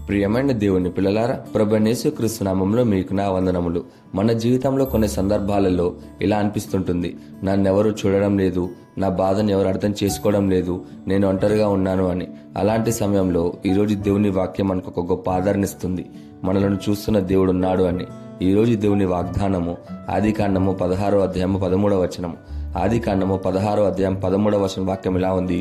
ప్రియమైన దేవుని పిల్లలారా, ప్రభువైన యేసుక్రీస్తు నామములో మీకు నా వందనములు. మన జీవితంలో కొన్ని సందర్భాలలో ఇలా అనిపిస్తుంటుంది, నన్నెవరు చూడడం లేదు, నా బాధను ఎవరు అర్థం చేసుకోవడం లేదు, నేను ఒంటరిగా ఉన్నాను అని. అలాంటి సమయంలో ఈరోజు దేవుని వాక్యం మనకు ఒక గొప్ప ఆదరణ ఇస్తుంది. మనలను చూస్తున్న దేవుడు ఉన్నాడు అని. ఈరోజు దేవుని వాగ్దానము ఆదికాండము 16వ అధ్యాయము 13వ వచనము. ఆదికాండము 16వ అధ్యాయం 13వ వచనం వాక్యం ఇలా ఉంది: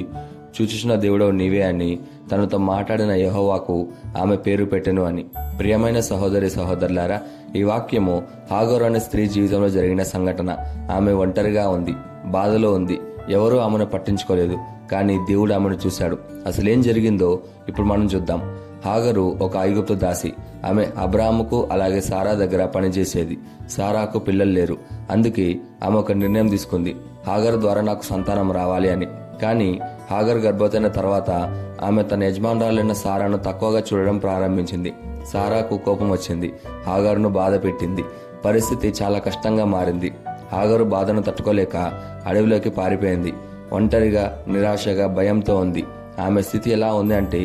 చూచుచున్న దేవుడవు నీవే అని తనతో మాట్లాడిన యెహోవాకు ఆమె పేరు పెట్టెను అని. ప్రియమైన సహోదరి సహోదరులారా, ఈ వాక్యము హాగరు అనే స్త్రీ జీవితంలో జరిగిన సంఘటన. ఆమె ఒంటరిగా ఉంది, బాధలో ఉంది, ఎవరూ ఆమెను పట్టించుకోలేదు. కానీ దేవుడు ఆమెను చూశాడు. అసలేం జరిగిందో ఇప్పుడు మనం చూద్దాం. హాగరు ఒక ఐగుప్తు దాసి. ఆమె అబ్రాహాముకు అలాగే సారా దగ్గర పనిచేసేది. సారాకు పిల్లలు లేరు. అందుకే ఆమె ఒక నిర్ణయం తీసుకుంది, హాగరు ద్వారా నాకు సంతానం రావాలి అని. కానీ హాగర్ గర్భవతైన తర్వాత ఆమె తన యజమానురాలైన సారాను తక్కువగా చూడడం ప్రారంభించింది. సారాకు కోపం వచ్చింది, హాగరును బాధ పెట్టింది. పరిస్థితి చాలా కష్టంగా మారింది. హాగరు బాధను తట్టుకోలేక అడవిలోకి పారిపోయింది. ఒంటరిగా, నిరాశగా, భయంతో ఉంది. ఆమె స్థితి ఎలా ఉంది అంటే,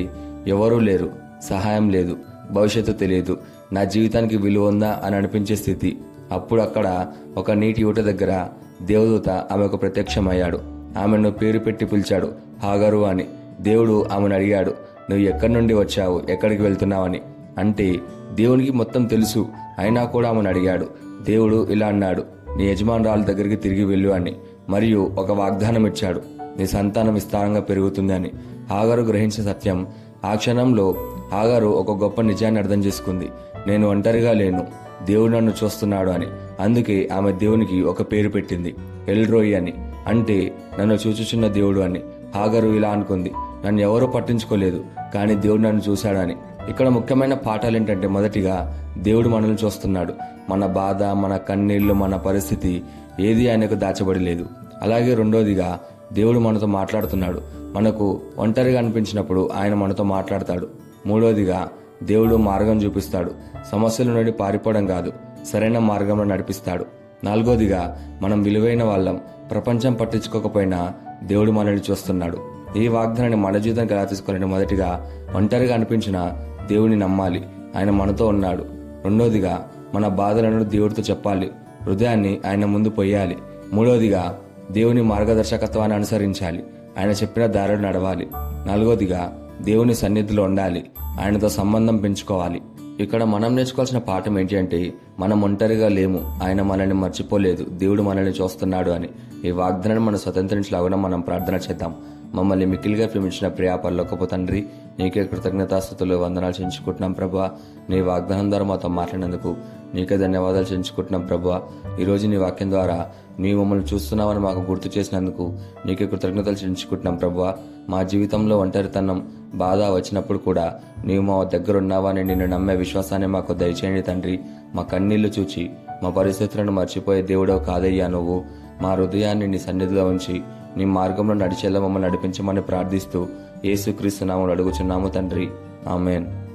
ఎవరూ లేరు, సహాయం లేదు, భవిష్యత్తు తెలియదు, నా జీవితానికి విలువ ఉందా అని అనిపించే స్థితి. అప్పుడు అక్కడ ఒక నీటి ఊట దగ్గర దేవదూత ఆమెకు ప్రత్యక్షమయ్యాడు. ఆమెను పేరు పెట్టి పిలిచాడు, హాగరు అని. దేవుడు ఆమెను అడిగాడు, నువ్వు ఎక్కడి నుండి వచ్చావు, ఎక్కడికి వెళ్తున్నావని. అంటే దేవునికి మొత్తం తెలుసు, అయినా కూడా ఆమెను అడిగాడు. దేవుడు ఇలా అన్నాడు, నీ యజమానురాలు దగ్గరికి తిరిగి వెళ్ళు అని. మరియు ఒక వాగ్దానం ఇచ్చాడు, నీ సంతానం విస్తారంగా పెరుగుతుంది అని. హాగరు గ్రహించిన సత్యం. ఆ క్షణంలో హాగరు ఒక గొప్ప నిజాన్ని అర్థం చేసుకుంది, నేను ఒంటరిగా లేను, దేవుడు నన్ను చూస్తున్నాడు అని. అందుకే ఆమె దేవునికి ఒక పేరు పెట్టింది, ఎల్రోయి అని. అంటే నన్ను చూచుచున్న దేవుడు అని. హాగరు ఇలా అనుకుంది, నన్ను ఎవరూ పట్టించుకోలేదు, కానీ దేవుడు నన్ను చూశాడని. ఇక్కడ ముఖ్యమైన పాఠాలు ఏంటంటే, మొదటిగా దేవుడు మనల్ని చూస్తున్నాడు. మన బాధ, మన కన్నీళ్లు, మన పరిస్థితి ఏది ఆయనకు దాచబడి లేదు. అలాగే రెండోదిగా దేవుడు మనతో మాట్లాడుతున్నాడు. మనకు ఒంటరిగా అనిపించినప్పుడు ఆయన మనతో మాట్లాడతాడు. మూడోదిగా దేవుడు మార్గం చూపిస్తాడు. సమస్యల నుండి పారిపోవడం కాదు, సరైన మార్గంలో నడిపిస్తాడు. నాలుగోదిగా మనం విలువైన వాళ్ళం, ప్రపంచం పట్టించుకోకపోయినా దేవుడు మనల్ని చూస్తున్నాడు. ఈ వాగ్దానాన్ని మన జీవితానికి ఎలా తీసుకోవాలంటే, మొదటిగా ఒంటరిగా అనిపించిన దేవుడిని నమ్మాలి, ఆయన మనతో ఉన్నాడు. రెండోదిగా మన బాధలను దేవుడితో చెప్పాలి, హృదయాన్ని ఆయన ముందు పొయ్యాలి. మూడోదిగా దేవుని మార్గదర్శకత్వాన్ని అనుసరించాలి, ఆయన చెప్పిన దారిలో నడవాలి. నాలుగోదిగా దేవుని సన్నిధిలో ఉండాలి, ఆయనతో సంబంధం పెంచుకోవాలి. ఇక్కడ మనం నేర్చుకోవాల్సిన పాఠం ఏంటి అంటే, మనం ఒంటరిగా లేము, ఆయన మనల్ని మర్చిపోలేదు, దేవుడు మనల్ని చూస్తున్నాడు అని. ఈ వాగ్దానాన్ని మనం స్వతంత్రించలాగా మనం ప్రార్థన చేద్దాం. మమ్మల్ని మిక్కిలిగా ప్రేమించిన ప్రియా పరలోకపు తండ్రి, నీకే కృతజ్ఞతాస్తుతులు, వందనాలు చెల్లించుకుంటున్నాం ప్రభా. నీ వాగ్దానం ద్వారా మాతో మాట్లాడినందుకు నీకే ధన్యవాదాలు చెల్లించుకుంటున్నాం ప్రభా. ఈరోజు నీ వాక్యం ద్వారా నీ మమ్మల్ని చూస్తున్నామని మాకు గుర్తు చేసినందుకు నీకే కృతజ్ఞతలు చెల్లించుకుంటున్నాం ప్రభా. మా జీవితంలో ఒంటరితనం, బాధ వచ్చినప్పుడు కూడా నీవు మా దగ్గర ఉన్నావని నిన్ను నమ్మే విశ్వాసాన్ని మాకు దయచేయండి తండ్రి. మా కన్నీళ్లు చూచి మా పరిస్థితులను మర్చిపోయే దేవుడవు కాదయ్యా నువ్వు. మా హృదయాన్ని నీ సన్నిధిలో ఉంచి నీ మార్గంలో నడిచేలా మమ్మల్ని నడిపించమని ప్రార్థిస్తూ యేసుక్రీస్తు నామములో అడుగుచున్నాము తండ్రి, ఆమేన్.